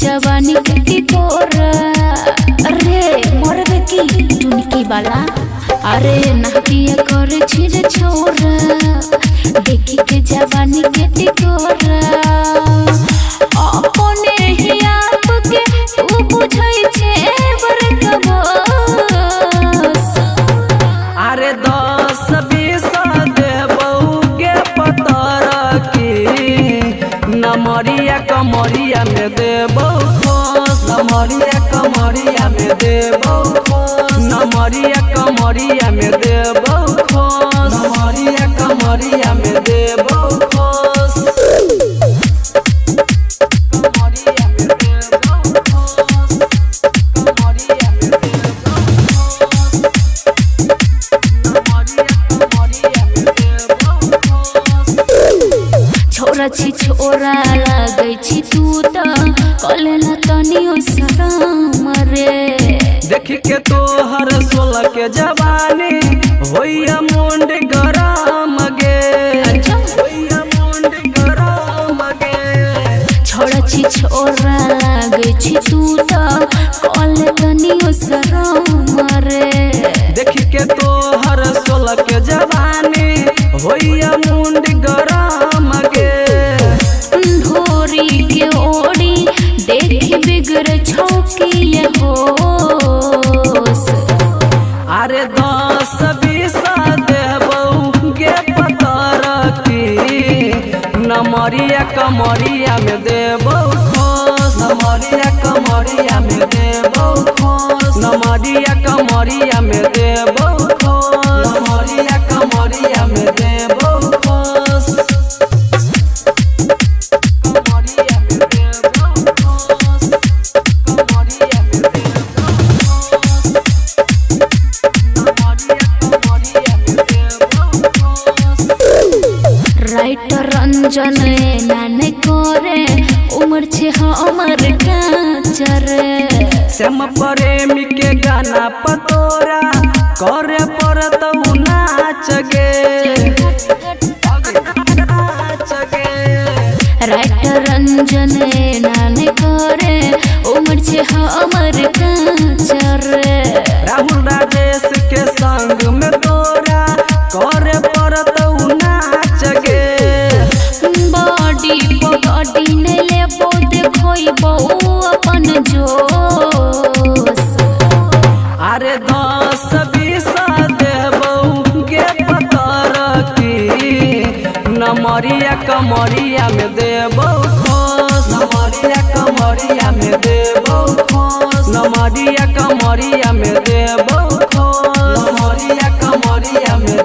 जवानी की कोरा अरे मरबे की टुनकी वाला अरे नाकिया करे छिरे छोरा देखी के जवानी के टिकोरा अपने ही आप के तू बुझाई छे बरकबस अरे 10-20 देबऊ के पतर की नमरिया कमरिया में देबऊ खोस नमरिया कमरिया में देबऊ खोस नमरिया कमरिया में देबऊ खोस नमरिया कमरिया में देबऊ खोस कमरिया में देबऊ खोस कमरिया में देबऊ खोस छोरा छी छोरा लागै छी तू त कलेला तनियो शरम रे देखी के तोहर 16 के जवानी होइया मुंड गरम गे होइया मुंड गरम गे छोरा छी छोरा लागै छी तू त कले तनियो शरम रे देखी के तोहर 16 के जवानी होइया मुंड गरम गे ढोरी के ओड़ी देखी बिगड़ छौकिए होश अरे 10-20 देबऊ के पतर की नमरिया कमरिया में देबऊ खोस नमरिया कमरिया में देबऊ खोस नमरिया कमरिया में देबऊ खोस नमरिया कमरिया में देबऊ खोस कमरिया में देबऊ खोस कमरिया में देबऊ राइटर रंजन नाने करे उम्र छे हमर काचर श्याम प्रेमी के गाना पतोरा करे पड़त नाच गे राइटर रंजन नाने करे उम्र छे हमर काचर राहुल राजेश के संग में तोरा करे पड़त नाच गे बॉडी पगड़ी ने लेबो देखोइबो अपन जोश अरे 10-20 देबऊ के पतर की नमरिया कमरिया में देबऊ खोस नमरिया कमरिया में देबऊ खोस नमरिया कमरिया में देबऊ खोस नमरिया कमरिया में